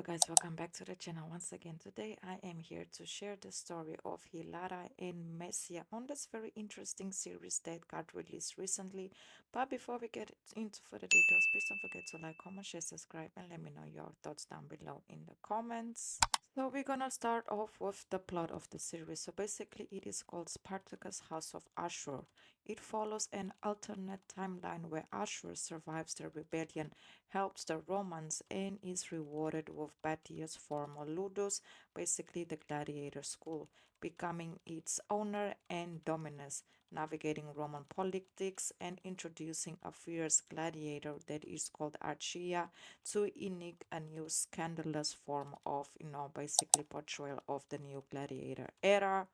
guys, welcome back to the channel once again. Today I am here to share the story of Hilara and Messia on this very interesting series that got released recently. But before we get into further details, please don't forget to like, comment, share, subscribe, and let me know your thoughts down below in the comments. So we're gonna start off with the plot of the series. So basically it is called Spartacus House of Ashur. It follows an alternate timeline where Ashur survives the rebellion, helps the Romans, and is rewarded with Batius former Ludus, basically the gladiator school, becoming its owner and dominus, navigating Roman politics and introducing a fierce gladiator that is called Archia to enact a new scandalous form of, basically portrayal of the new gladiator era.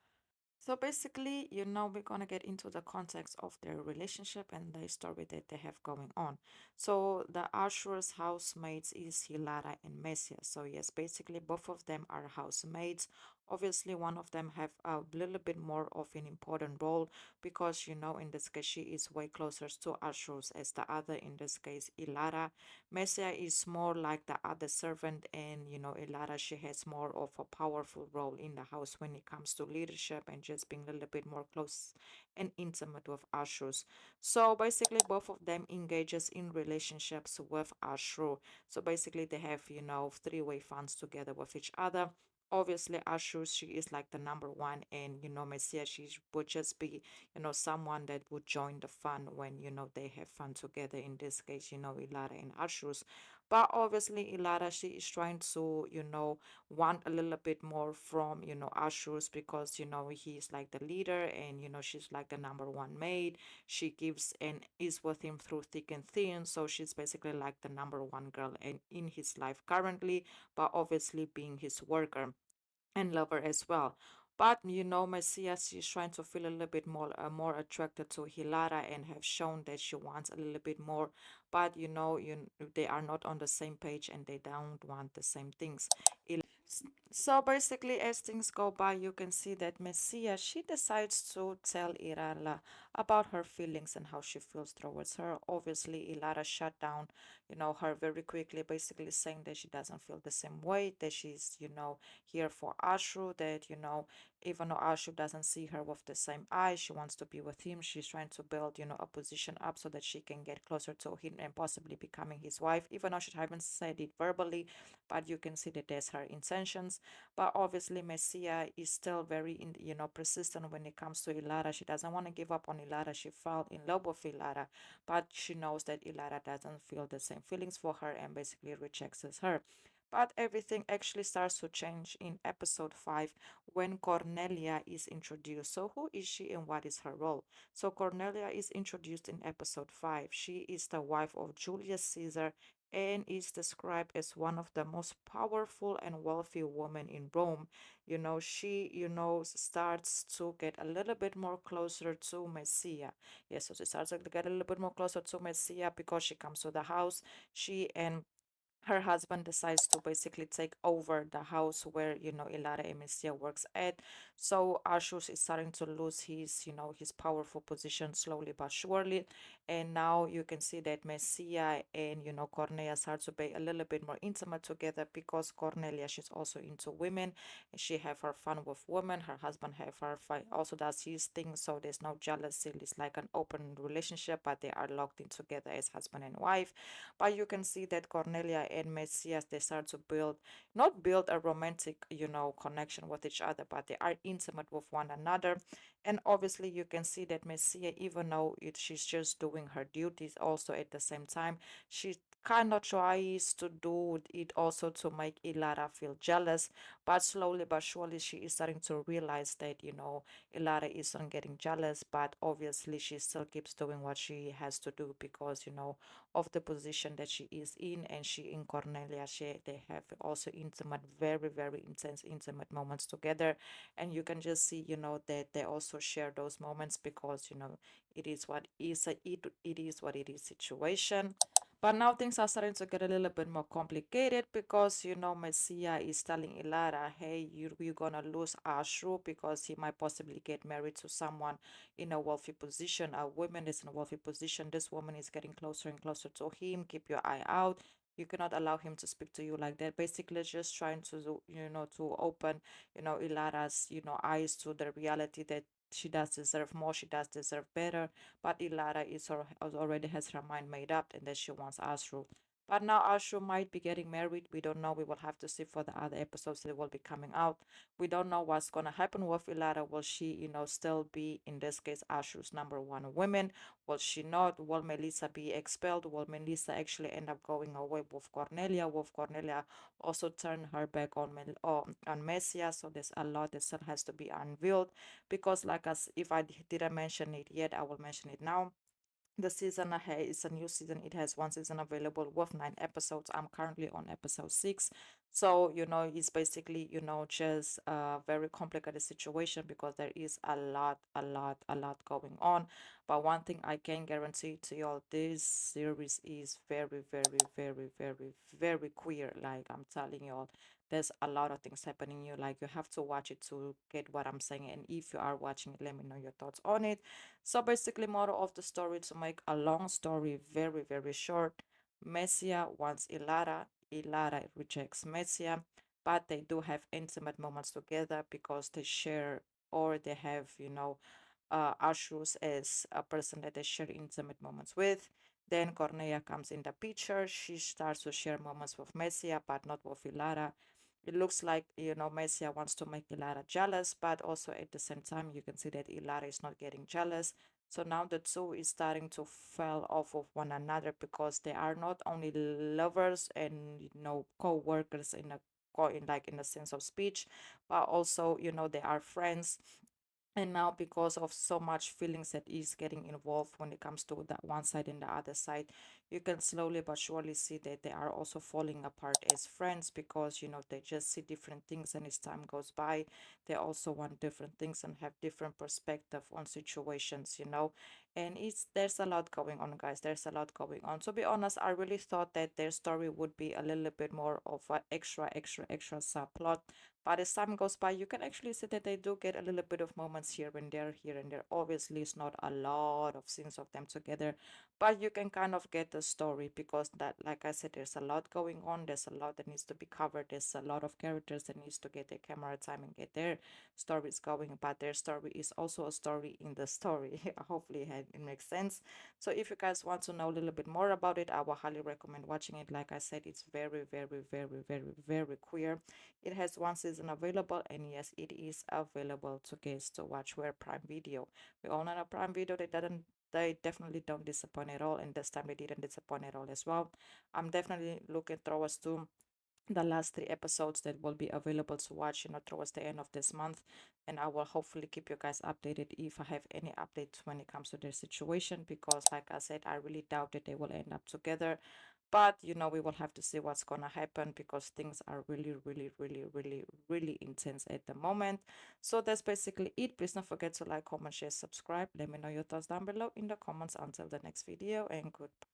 So basically, we're gonna get into the context of their relationship and the story that they have going on. So the Ashur's housemates is Hilara and Messia. So yes, basically both of them are housemates. Obviously, one of them have a little bit more of an important role because in this case she is way closer to Ashur's as the other. In this case, Hilara. Messia is more like the other servant, and Hilara, she has more of a powerful role in the house when it comes to leadership and just being a little bit more close and intimate with Ashur's. So basically both of them engages in relationships with Ashur. So basically they have, three-way funds together with each other. Obviously Ashur, she is like the number one, and Messia, she would just be someone that would join the fun when they have fun together. In this case, Ilara and Ashur's. But obviously Ilara, she is trying to want a little bit more from Ashur's, because he's like the leader, and she's like the number one maid. She gives and is with him through thick and thin, so she's basically like the number one girl in his life currently, but obviously being his worker and lover as well. But Messia, she's trying to feel a little bit more attracted to Hilara and have shown that she wants a little bit more. But they are not on the same page and they don't want the same things. So basically, as things go by, you can see that Messia, she decides to tell Irala about her feelings and how she feels towards her. Obviously, Ilara shut down, her very quickly, basically saying that she doesn't feel the same way, that she's, here for Ashur, that, even though Ashur doesn't see her with the same eyes, she wants to be with him. She's trying to build, a position up so that she can get closer to him and possibly becoming his wife, even though she haven't said it verbally, but you can see that there's her intentions. But obviously Messia is still very persistent when it comes to Ilara. She doesn't want to give up on Ilara. She fell in love with Ilara, but she knows that Ilara doesn't feel the same feelings for her and basically rejects her. But everything actually starts to change in episode 5 when Cornelia is introduced. So, who is she and what is her role? So, Cornelia is introduced in episode 5. She is the wife of Julius Caesar and is described as one of the most powerful and wealthy women in Rome. She, starts to get a little bit more closer to Messia. Yes, so she starts to get a little bit more closer to Messia because she comes to the house. She and her husband decides to basically take over the house where Hilara Messia works at. So Ashus is starting to lose his his powerful position slowly but surely, and now you can see that Messia and Cornelia start to be a little bit more intimate together, because Cornelia, she's also into women. She have her fun with women. Her husband have her fun, also does his thing, so there's no jealousy. It's like an open relationship, but they are locked in together as husband and wife. But you can see that Cornelia and Messias, they start to not build a romantic, connection with each other, but they are intimate with one another. And obviously, you can see that Messia, even though she's just doing her duties, also at the same time, she kind of tries to do it also to make Ilara feel jealous. But slowly but surely, she is starting to realize that, Ilara isn't getting jealous, but obviously, she still keeps doing what she has to do because, of the position that she is in, and she in Cornelia, they have also intimate, very very intense intimate moments together, and you can just see that they also share those moments because it is what is it is what it is situation. But now things are starting to get a little bit more complicated because Messia is telling Ilara, hey, you're gonna lose Ashur because he might possibly get married to someone in a wealthy position. A woman is in a wealthy position. This woman is getting closer and closer to him. Keep your eye out. You cannot allow him to speak to you like that. Basically, just trying to to open Hilara's eyes to the reality that she does deserve more, she does deserve better. But Hilara already has her mind made up, and that she wants Ashur. But now Ashur might be getting married. We don't know. We will have to see for the other episodes that will be coming out. We don't know what's gonna happen with Hilara. Will she, still be, in this case, Ashur's number one woman? Will she not? Will Melissa be expelled? Will Melissa actually end up going away with Cornelia? Will Cornelia also turn her back on Messia? So there's a lot that still has to be unveiled, because, like, as if I didn't mention it yet, I will mention it now. The season ahead is a new season. It has one season available with 9 episodes. I'm currently on episode 6. So, it's basically, just a very complicated situation, because there is a lot going on. But one thing I can guarantee to y'all, this series is very, very, very, very, very queer. Like, I'm telling y'all, there's a lot of things happening. You have to watch it to get what I'm saying. And if you are watching it, let me know your thoughts on it. So basically, moral of the story, to make a long story very, very short, Messia wants Hilara, Hilara rejects Messia, but they do have intimate moments together, because they share, or they have, Ashus as a person that they share intimate moments with. Then Cornelia comes in the picture. She starts to share moments with Messia, but not with Hilara. It looks like, Messia wants to make Hilara jealous, but also at the same time, you can see that Hilara is not getting jealous. So now the two is starting to fall off of one another, because they are not only lovers and, co-workers in a in like in the sense of speech, but also, they are friends. And now, because of so much feelings that is getting involved when it comes to that one side and the other side, you can slowly but surely see that they are also falling apart as friends, because they just see different things, and as time goes by, they also want different things and have different perspective on situations. And there's a lot going on, guys. There's a lot going on. To be honest, I really thought that their story would be a little bit more of an extra subplot, but as time goes by, you can actually see that they do get a little bit of moments here and there, here and there. Obviously, it's not a lot of scenes of them together, but you can kind of get the story, because that, like I said, there's a lot going on. There's a lot that needs to be covered. There's a lot of characters that needs to get their camera time and get their stories going. But their story is also a story in the story. Hopefully, it makes sense. So if you guys want to know a little bit more about it, I will highly recommend watching it. Like I said, it's very, very, very, very, very queer. It has one season available, and yes, it is available to guests to watch. Where Prime Video. We all know that Prime Video, they definitely don't disappoint at all, and this time they didn't disappoint at all as well. I'm definitely looking towards to the last 3 episodes that will be available to watch, towards the end of this month. And I will hopefully keep you guys updated if I have any updates when it comes to their situation, because like I said, I really doubt that they will end up together. But we will have to see what's gonna happen, because things are really, really, really, really, really intense at the moment. So that's basically it. Please don't forget to like, comment, share, subscribe. Let me know your thoughts down below in the comments. Until the next video, and goodbye.